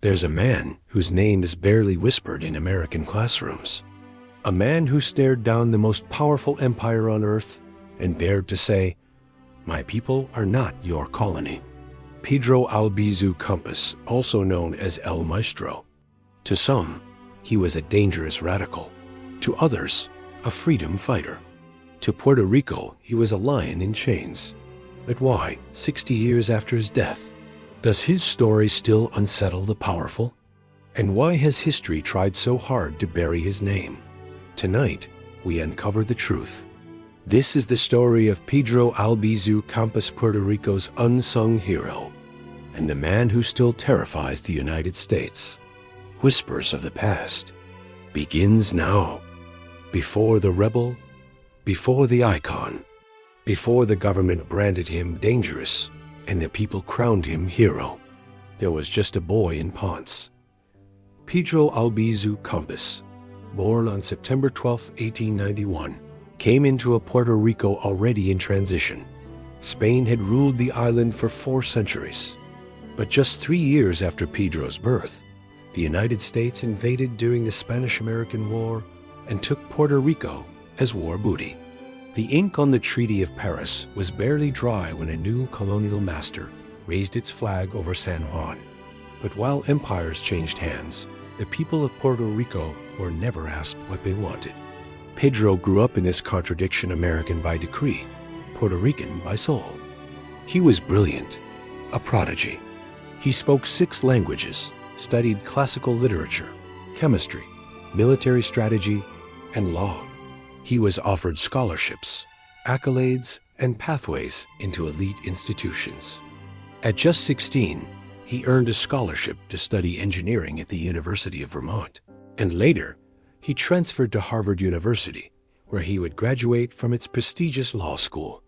There's a man whose name is barely whispered in American classrooms. A man who stared down the most powerful empire on earth and dared to say, "My people are not your colony." Pedro Albizu Campos, also known as El Maestro. To some, he was a dangerous radical. To others, a freedom fighter. To Puerto Rico, he was a lion in chains. But why, 60 years after his death, does his story still unsettle the powerful? And why has history tried so hard to bury his name? Tonight, we uncover the truth. This is the story of Pedro Albizu Campos, Puerto Rico's unsung hero, and the man who still terrifies the United States. Whispers of the past begins now. Before the rebel, before the icon, before the government branded him dangerous and the people crowned him hero, there was just a boy in Ponce. Pedro Albizu Campos, born on September 12, 1891, came into a Puerto Rico already in transition. Spain had ruled the island for 4 centuries. But just 3 years after Pedro's birth, the United States invaded during the Spanish-American War and took Puerto Rico as war booty. The ink on the Treaty of Paris was barely dry when a new colonial master raised its flag over San Juan. But while empires changed hands, the people of Puerto Rico were never asked what they wanted. Pedro grew up in this contradiction: American by decree, Puerto Rican by soul. He was brilliant, a prodigy. He spoke 6 languages, studied classical literature, chemistry, military strategy, and law. He was offered scholarships, accolades, and pathways into elite institutions. At just 16, he earned a scholarship to study engineering at the University of Vermont. And later, he transferred to Harvard University, where he would graduate from its prestigious law school.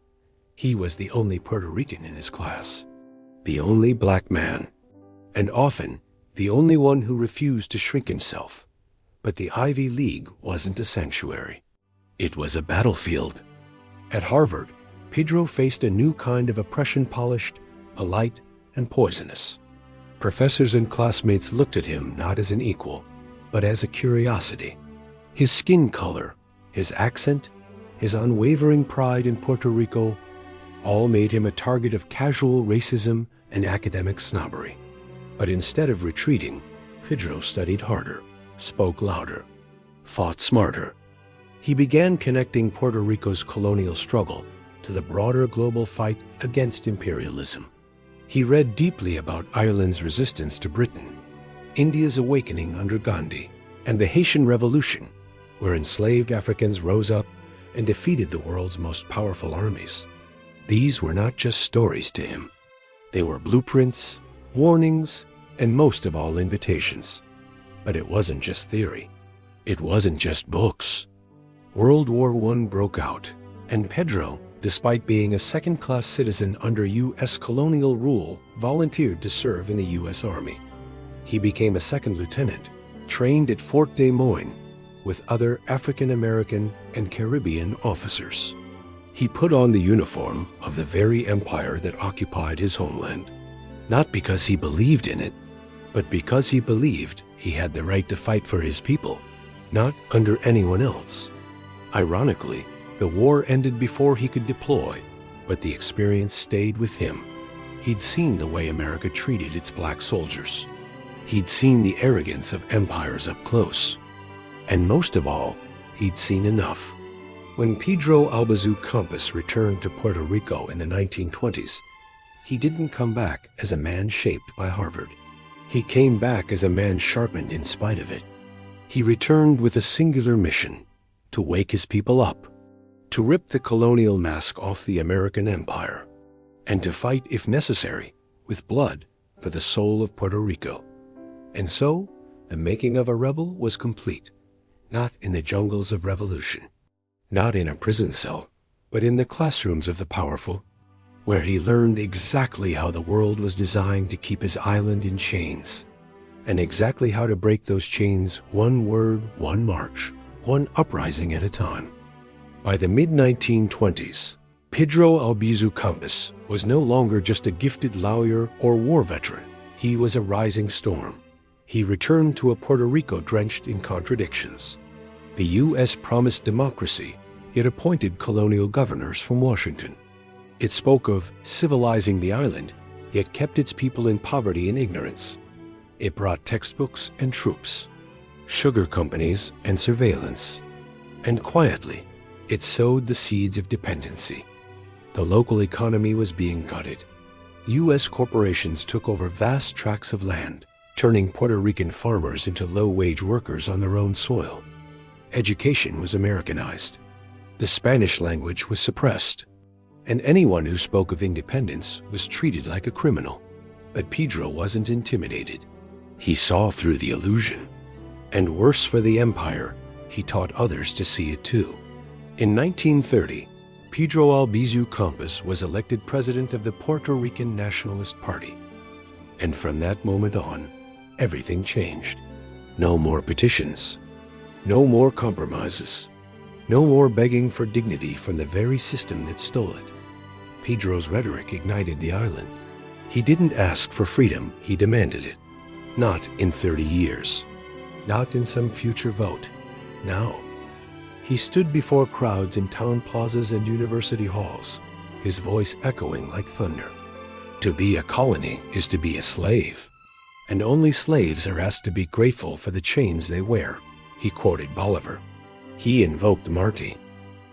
He was the only Puerto Rican in his class, the only black man, and often the only one who refused to shrink himself. But the Ivy League wasn't a sanctuary. It was a battlefield. At Harvard, Pedro faced a new kind of oppression: polished, polite, and poisonous. Professors and classmates looked at him not as an equal, but as a curiosity. His skin color, his accent, his unwavering pride in Puerto Rico, all made him a target of casual racism and academic snobbery. But instead of retreating, Pedro studied harder, spoke louder, fought smarter. He began connecting Puerto Rico's colonial struggle to the broader global fight against imperialism. He read deeply about Ireland's resistance to Britain, India's awakening under Gandhi, and the Haitian Revolution, where enslaved Africans rose up and defeated the world's most powerful armies. These were not just stories to him. They were blueprints, warnings, and most of all, invitations. But it wasn't just theory. It wasn't just books. World War I broke out, and Pedro, despite being a second-class citizen under U.S. colonial rule, volunteered to serve in the U.S. Army. He became a second lieutenant, trained at Fort Des Moines with other African-American and Caribbean officers. He put on the uniform of the very empire that occupied his homeland, not because he believed in it, but because he believed he had the right to fight for his people, not under anyone else. Ironically, the war ended before he could deploy, but the experience stayed with him. He'd seen the way America treated its black soldiers. He'd seen the arrogance of empires up close. And most of all, he'd seen enough. When Pedro Albizu Campos returned to Puerto Rico in the 1920s, he didn't come back as a man shaped by Harvard. He came back as a man sharpened in spite of it. He returned with a singular mission: to wake his people up, to rip the colonial mask off the American empire, and to fight, if necessary, with blood for the soul of Puerto Rico. And so, the making of a rebel was complete, not in the jungles of revolution, not in a prison cell, but in the classrooms of the powerful, where he learned exactly how the world was designed to keep his island in chains, and exactly how to break those chains one word, one march, one uprising at a time. By the mid-1920s, Pedro Albizu Campos was no longer just a gifted lawyer or war veteran. He was a rising storm, He returned to a Puerto Rico drenched in contradictions. The U.S. promised democracy, yet appointed colonial governors from Washington. It spoke of civilizing the island, yet kept its people in poverty and ignorance. It brought textbooks and troops, sugar companies and surveillance. And quietly, it sowed the seeds of dependency. The local economy was being gutted. U.S. corporations took over vast tracts of land, turning Puerto Rican farmers into low-wage workers on their own soil. Education was Americanized. The Spanish language was suppressed. And anyone who spoke of independence was treated like a criminal. But Pedro wasn't intimidated. He saw through the illusion. And worse for the empire, he taught others to see it too. In 1930, Pedro Albizu Campos was elected president of the Puerto Rican Nationalist Party. And from that moment on, everything changed. No more petitions. No more compromises. No more begging for dignity from the very system that stole it. Pedro's rhetoric ignited the island. He didn't ask for freedom, he demanded it. Not in 30 years. Not in some future vote. Now. He stood before crowds in town plazas and university halls, his voice echoing like thunder. To be a colony is to be a slave. And only slaves are asked to be grateful for the chains they wear. He quoted Bolivar. He invoked Marty.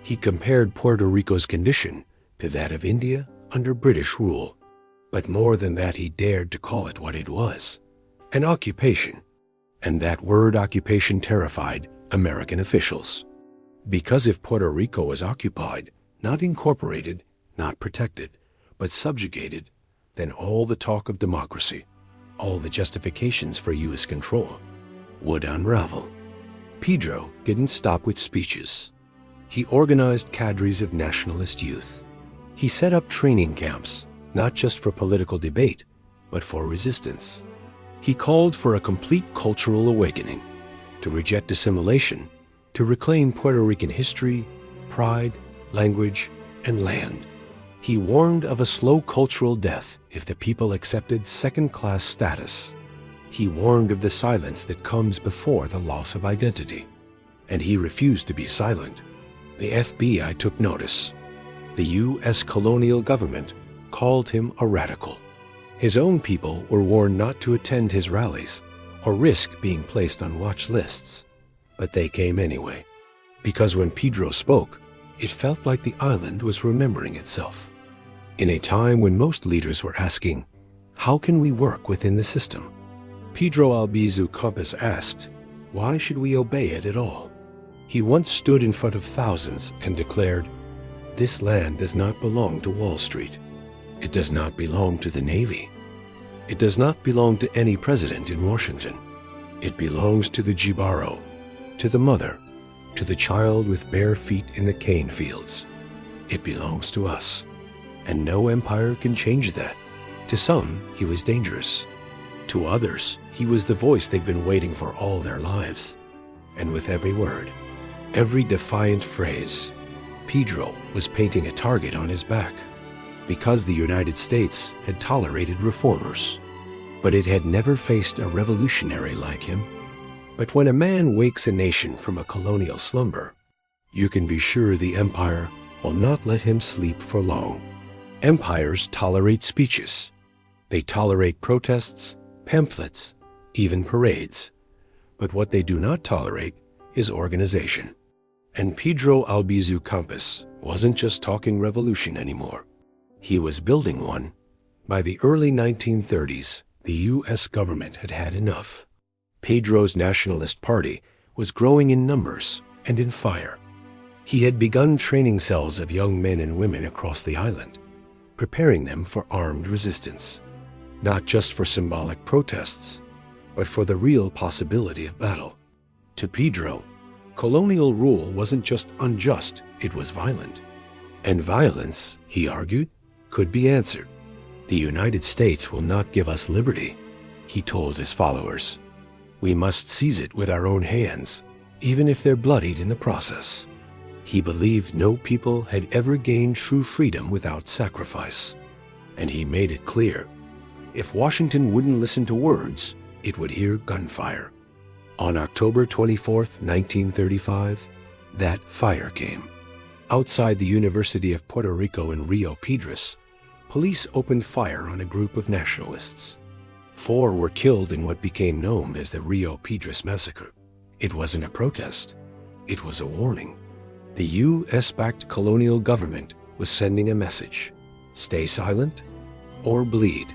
He compared Puerto Rico's condition to that of India under British rule. But more than that, he dared to call it what it was. An occupation. And that word occupation terrified American officials. Because if Puerto Rico was occupied, not incorporated, not protected, but subjugated, then all the talk of democracy, all the justifications for U.S. control, would unravel. Pedro didn't stop with speeches. He organized cadres of nationalist youth. He set up training camps, not just for political debate, but for resistance. He called for a complete cultural awakening, to reject assimilation, to reclaim Puerto Rican history, pride, language, and land. He warned of a slow cultural death if the people accepted second-class status. He warned of the silence that comes before the loss of identity. And he refused to be silent. The FBI took notice. The U.S. colonial government called him a radical. His own people were warned not to attend his rallies or risk being placed on watch lists. But they came anyway, because when Pedro spoke, it felt like the island was remembering itself. In a time when most leaders were asking, how can we work within the system? Pedro Albizu Campos asked, why should we obey it at all? He once stood in front of thousands and declared, this land does not belong to Wall Street. It does not belong to the Navy. It does not belong to any president in Washington. It belongs to the Jibaro, to the mother, to the child with bare feet in the cane fields. It belongs to us. And no empire can change that. To some, he was dangerous. To others, he was the voice they'd been waiting for all their lives. And with every word, every defiant phrase, Pedro was painting a target on his back. Because the United States had tolerated reformers. But it had never faced a revolutionary like him. But when a man wakes a nation from a colonial slumber, you can be sure the empire will not let him sleep for long. Empires tolerate speeches. They tolerate protests, pamphlets, even parades. But what they do not tolerate is organization. And Pedro Albizu Campos wasn't just talking revolution anymore. He was building one. By the early 1930s, the U.S. government had had enough. Pedro's Nationalist Party was growing in numbers and in fire. He had begun training cells of young men and women across the island, preparing them for armed resistance, not just for symbolic protests, but for the real possibility of battle. To Pedro, colonial rule wasn't just unjust, it was violent. And violence, he argued, could be answered. The United States will not give us liberty, he told his followers. We must seize it with our own hands, even if they're bloodied in the process. He believed no people had ever gained true freedom without sacrifice. And he made it clear, if Washington wouldn't listen to words, it would hear gunfire. On October 24, 1935, that fire came. Outside the University of Puerto Rico in Rio Piedras, police opened fire on a group of nationalists. 4 were killed in what became known as the Rio Piedras Massacre. It wasn't a protest. It was a warning. The U.S.-backed colonial government was sending a message: stay silent or bleed.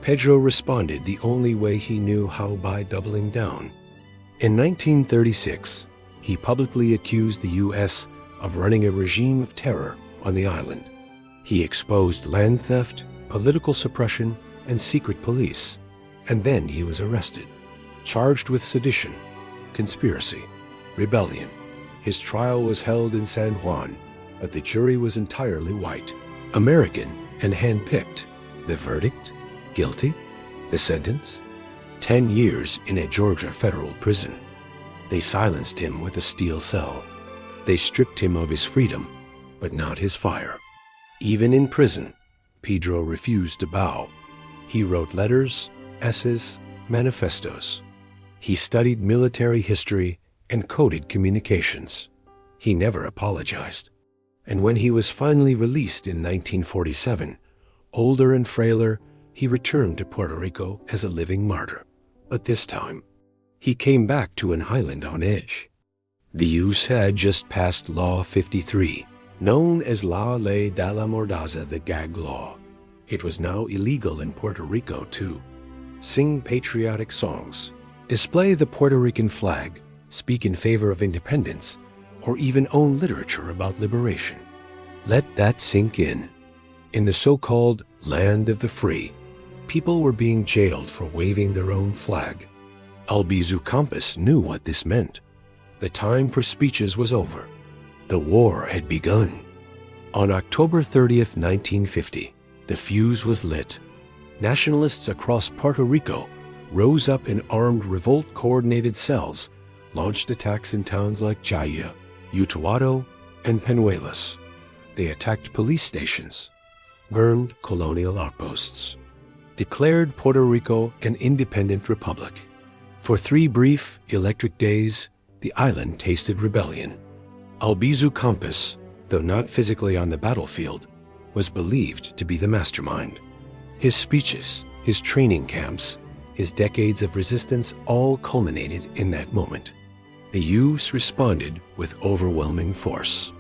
Pedro responded the only way he knew how, by doubling down. In 1936, he publicly accused the U.S. of running a regime of terror on the island. He exposed land theft, political suppression, and secret police. And then he was arrested, charged with sedition, conspiracy, rebellion. His trial was held in San Juan, but the jury was entirely white, American, and hand-picked. The verdict? Guilty. The sentence? 10 years in a Georgia federal prison. They silenced him with a steel cell. They stripped him of his freedom, but not his fire. Even in prison, Pedro refused to bow. He wrote letters, essays, manifestos. He studied military history and coded communications. He never apologized. And when he was finally released in 1947, older and frailer, he returned to Puerto Rico as a living martyr. But this time, he came back to an island on edge. The U.S. had just passed Law 53, known as La Ley de la Mordaza, the gag law. It was now illegal in Puerto Rico to sing patriotic songs, display the Puerto Rican flag, speak in favor of independence, or even own literature about liberation. Let that sink in. In the so-called land of the free, people were being jailed for waving their own flag. Albizu Campos knew what this meant. The time for speeches was over. The war had begun. On October 30th, 1950, the fuse was lit. Nationalists across Puerto Rico rose up in armed revolt-coordinated cells, launched attacks in towns like Jaya, Utuado, and Penuelas. They attacked police stations, burned colonial outposts, declared Puerto Rico an independent republic. For 3 brief, electric days, the island tasted rebellion. Albizu Campos, though not physically on the battlefield, was believed to be the mastermind. His speeches, his training camps, his decades of resistance all culminated in that moment. The U.S. responded with overwhelming force.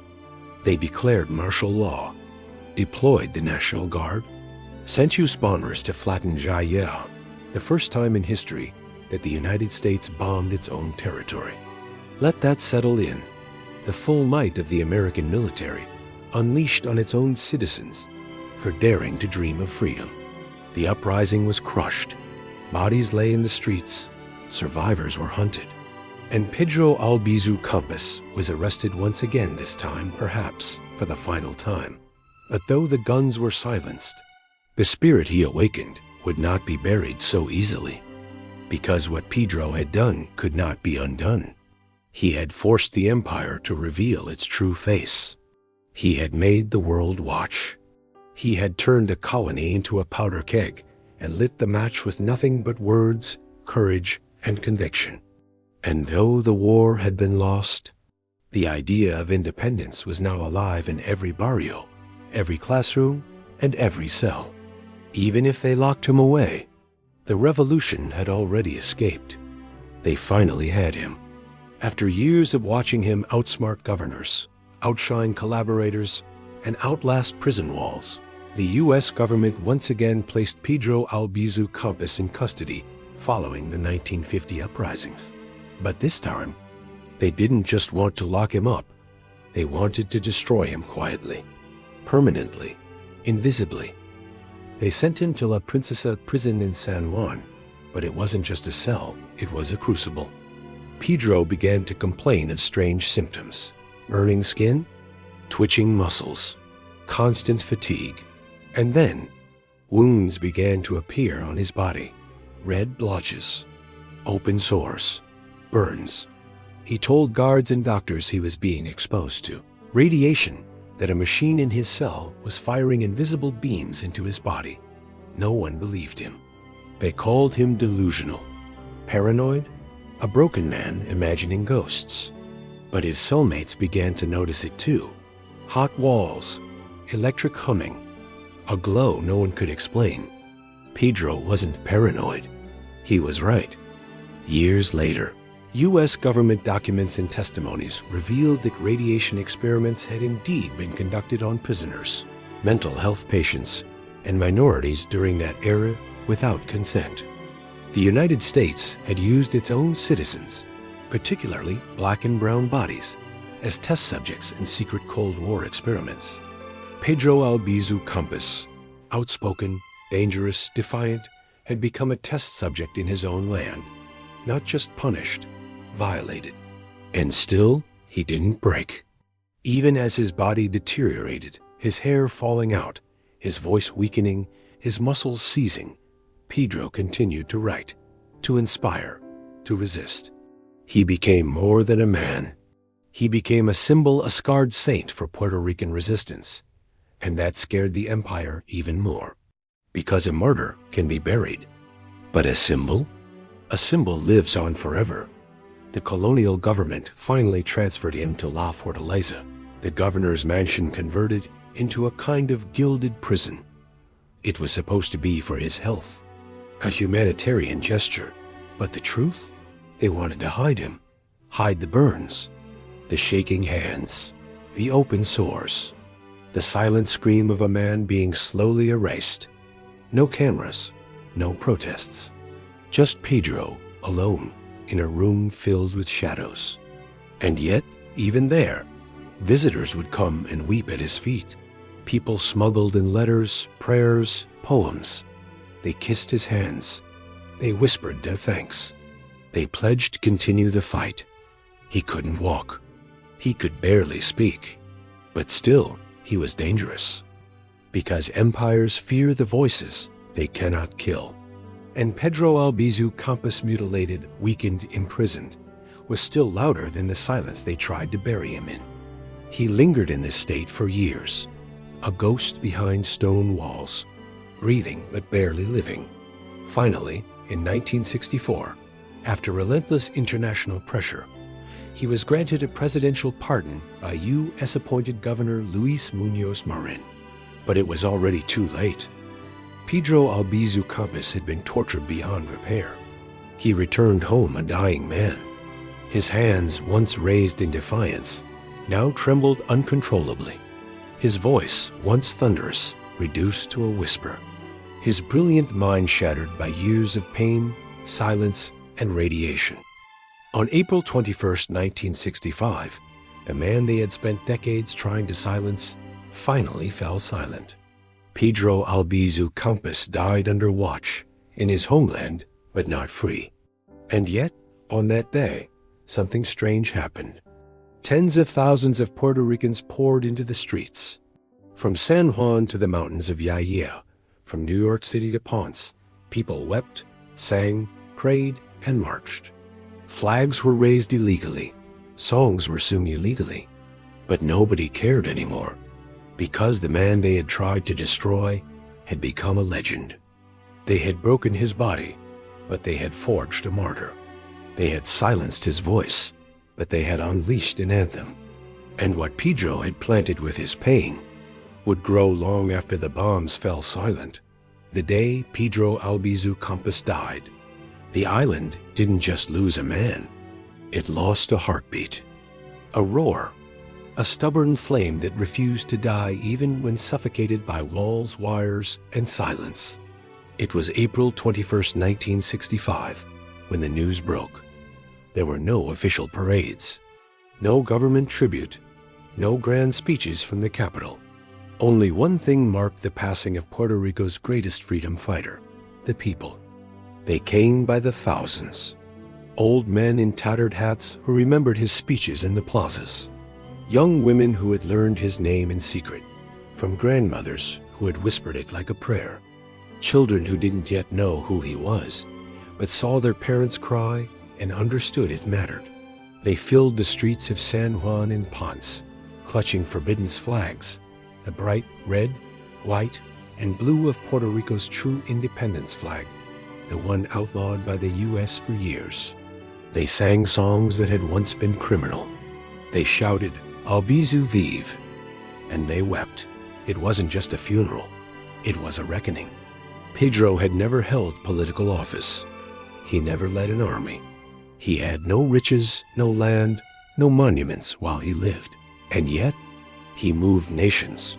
They declared martial law, deployed the National Guard, sent U.S. bombers to flatten Jaya, the first time in history that the United States bombed its own territory. Let that settle in. The full might of the American military, unleashed on its own citizens for daring to dream of freedom. The uprising was crushed. Bodies lay in the streets. Survivors were hunted. And Pedro Albizu Campos was arrested once again, this time, perhaps, for the final time. But though the guns were silenced, the spirit he awakened would not be buried so easily. Because what Pedro had done could not be undone. He had forced the empire to reveal its true face. He had made the world watch. He had turned a colony into a powder keg and lit the match with nothing but words, courage, and conviction. And though the war had been lost, the idea of independence was now alive in every barrio, every classroom, and every cell. Even if they locked him away, the revolution had already escaped. They finally had him. After years of watching him outsmart governors, outshine collaborators, and outlast prison walls, the U.S. government once again placed Pedro Albizu Campos in custody following the 1950 uprisings. But this time, they didn't just want to lock him up. They wanted to destroy him quietly, permanently, invisibly. They sent him to La Princesa prison in San Juan, but it wasn't just a cell, it was a crucible. Pedro began to complain of strange symptoms: burning skin, twitching muscles, constant fatigue. And then, wounds began to appear on his body. Red blotches, open sores, burns. He told guards and doctors he was being exposed to radiation, that a machine in his cell was firing invisible beams into his body. No one believed him. They called him delusional. Paranoid? A broken man imagining ghosts. But his cellmates began to notice it too. Hot walls, electric humming, a glow no one could explain. Pedro wasn't paranoid. He was right. Years later, U.S. government documents and testimonies revealed that radiation experiments had indeed been conducted on prisoners, mental health patients, and minorities during that era without consent. The United States had used its own citizens, particularly black and brown bodies, as test subjects in secret Cold War experiments. Pedro Albizu Campos, outspoken, dangerous, defiant, had become a test subject in his own land, not just punished, violated. And still, he didn't break. Even as his body deteriorated, his hair falling out, his voice weakening, his muscles seizing, Pedro continued to write, to inspire, to resist. He became more than a man. He became a symbol, a scarred saint for Puerto Rican resistance. And that scared the empire even more. Because a martyr can be buried. But a symbol? A symbol lives on forever. The colonial government finally transferred him to La Fortaleza, the governor's mansion converted into a kind of gilded prison. It was supposed to be for his health, a humanitarian gesture. But the truth? They wanted to hide him, hide the burns, the shaking hands, the open sores, the silent scream of a man being slowly erased. No cameras, no protests. Just Pedro, alone, in a room filled with shadows. And yet, even there, visitors would come and weep at his feet. People smuggled in letters, prayers, poems. They kissed his hands. They whispered their thanks. They pledged to continue the fight. He couldn't walk. He could barely speak. But still, he was dangerous. Because empires fear the voices they cannot kill. And Pedro Albizu Campos, mutilated, weakened, imprisoned, was still louder than the silence they tried to bury him in. He lingered in this state for years, a ghost behind stone walls, breathing but barely living. Finally, in 1964, after relentless international pressure, he was granted a presidential pardon by U.S.-appointed Governor Luis Muñoz Marin. But it was already too late. Pedro Albizu Campos had been tortured beyond repair. He returned home a dying man. His hands, once raised in defiance, now trembled uncontrollably. His voice, once thunderous, reduced to a whisper. His brilliant mind shattered by years of pain, silence, and radiation. On April 21, 1965, the man they had spent decades trying to silence finally fell silent. Pedro Albizu Campos died under watch, in his homeland, but not free. And yet, on that day, something strange happened. Tens of thousands of Puerto Ricans poured into the streets. From San Juan to the mountains of Yaya, from New York City to Ponce, people wept, sang, prayed, and marched. Flags were raised illegally. Songs were sung illegally. But nobody cared anymore, because the man they had tried to destroy had become a legend. They had broken his body, but they had forged a martyr. They had silenced his voice, but they had unleashed an anthem. And what Pedro had planted with his pain would grow long after the bombs fell silent. The day Pedro Albizu Campos died, the island didn't just lose a man. It lost a heartbeat, a roar, a stubborn flame that refused to die even when suffocated by walls, wires, and silence. It was April 21, 1965, when the news broke. There were no official parades, no government tribute, no grand speeches from the capital. Only one thing marked the passing of Puerto Rico's greatest freedom fighter, the people. They came by the thousands. Old men in tattered hats who remembered his speeches in the plazas. Young women who had learned his name in secret, from grandmothers who had whispered it like a prayer. Children who didn't yet know who he was, but saw their parents cry and understood it mattered. They filled the streets of San Juan and Ponce, clutching forbidden flags, the bright red, white, and blue of Puerto Rico's true independence flag. the one outlawed by the U.S. for years. They sang songs that had once been criminal. They shouted, Albizu vive! And they wept. It wasn't just a funeral. It was a reckoning. Pedro had never held political office. He never led an army. He had no riches, no land, no monuments while he lived. And yet, he moved nations.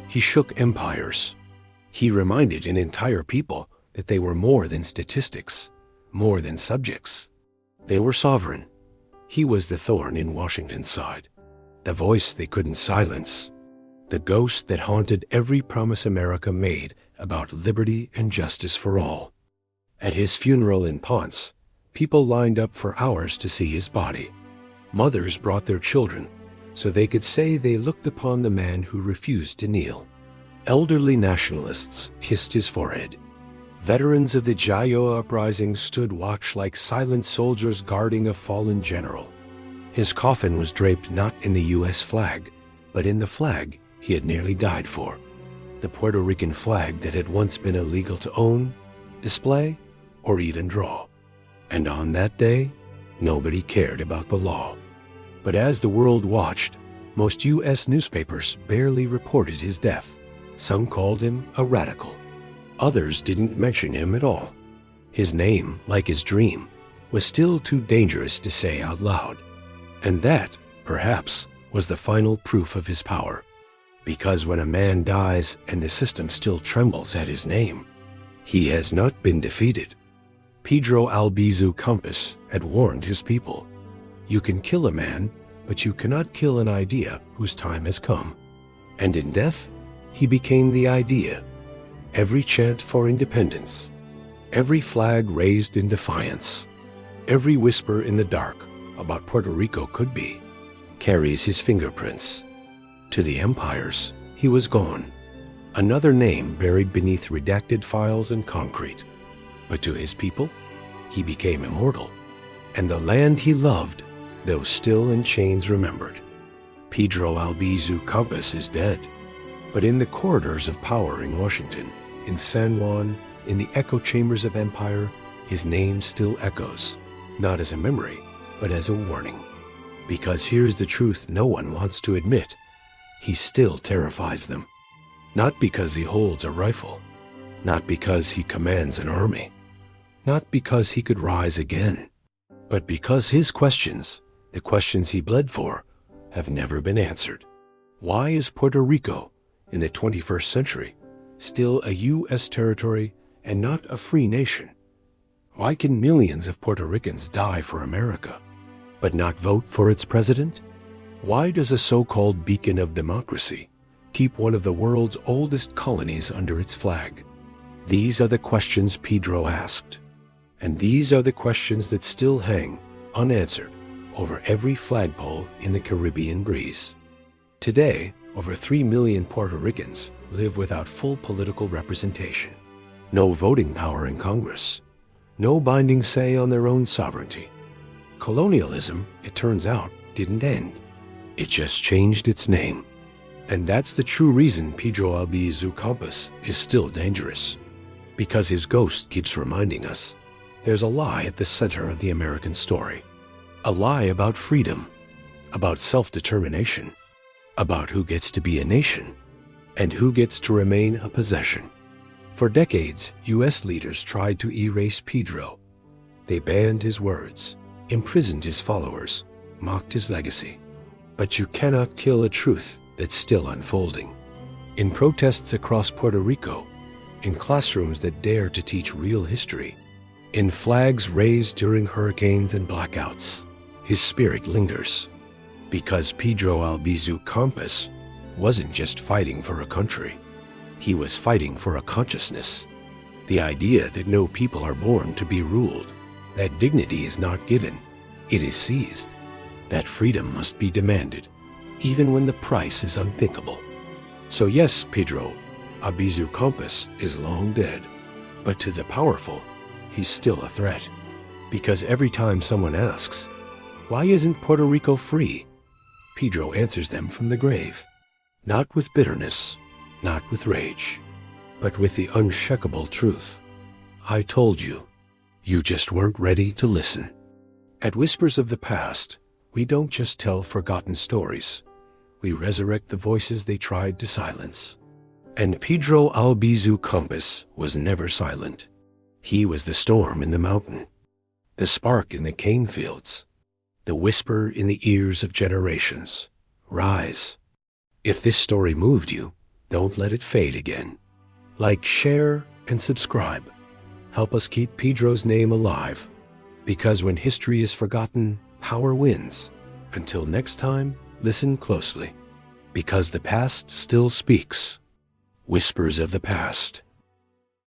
He shook empires. He reminded an entire people that they were more than statistics, more than subjects. They were sovereign. He was the thorn in Washington's side, the voice they couldn't silence, the ghost that haunted every promise America made about liberty and justice for all. At his funeral in Ponce, people lined up for hours to see his body. Mothers brought their children so they could say they looked upon the man who refused to kneel. Elderly nationalists kissed his forehead. Veterans of the Jayo uprising stood watch like silent soldiers guarding a fallen general. His coffin was draped not in the U.S. flag, but in the flag he had nearly died for, the Puerto Rican flag that had once been illegal to own, display, or even draw. And on that day, nobody cared about the law. But as the world watched, most U.S. newspapers barely reported his death. Some called him a radical. Others didn't mention him at all. His name, like his dream, was still too dangerous to say out loud. And that, perhaps, was the final proof of his power. Because when a man dies and the system still trembles at his name, he has not been defeated. Pedro Albizu Campos had warned his people, you can kill a man, but you cannot kill an idea whose time has come. And in death, he became the idea. Every chant for independence, every flag raised in defiance, every whisper in the dark about Puerto Rico could be, carries his fingerprints. To the empires, he was gone, another name buried beneath redacted files and concrete. But to his people, he became immortal, and the land he loved, though still in chains, remembered. Pedro Albizu Campos is dead, but in the corridors of power in Washington, in San Juan, in the echo chambers of empire, his name still echoes, not as a memory, but as a warning. Because here's the truth no one wants to admit. He still terrifies them. Not because he holds a rifle, not because he commands an army, not because he could rise again, but because his questions, the questions he bled for, have never been answered. Why is Puerto Rico, in the 21st century, still a U.S. territory and not a free nation? Why can millions of Puerto Ricans die for America, but not vote for its president? Why does a so-called beacon of democracy keep one of the world's oldest colonies under its flag? These are the questions Pedro asked, and these are the questions that still hang unanswered over every flagpole in the Caribbean breeze. Today, over 3 million Puerto Ricans live without full political representation, no voting power in Congress, no binding say on their own sovereignty. Colonialism, it turns out, didn't end. It just changed its name. And that's the true reason Pedro Albizu Campos is still dangerous. Because his ghost keeps reminding us there's a lie at the center of the American story. A lie about freedom, about self-determination, about who gets to be a nation, and who gets to remain a possession. For decades, U.S. leaders tried to erase Pedro. They banned his words, imprisoned his followers, mocked his legacy. But you cannot kill a truth that's still unfolding. In protests across Puerto Rico, in classrooms that dare to teach real history, in flags raised during hurricanes and blackouts, his spirit lingers. Because Pedro Albizu Campos wasn't just fighting for a country. He was fighting for a consciousness. The idea that no people are born to be ruled, that dignity is not given, it is seized, that freedom must be demanded, even when the price is unthinkable. So yes, Pedro Albizu Campos is long dead, but to the powerful, he's still a threat. Because every time someone asks, why isn't Puerto Rico free? Pedro answers them from the grave, not with bitterness, not with rage, but with the unshakable truth. I told you, You just weren't ready to listen. At Whispers of the Past, we don't just tell forgotten stories. We resurrect the voices they tried to silence. And Pedro Albizu Campos was never silent. He was the storm in the mountain, the spark in the cane fields, the whisper in the ears of generations. Rise. If this story moved you, don't let it fade again. Like, share, and subscribe. Help us keep Pedro's name alive. Because when history is forgotten, power wins. Until next time, listen closely. Because the past still speaks. Whispers of the Past.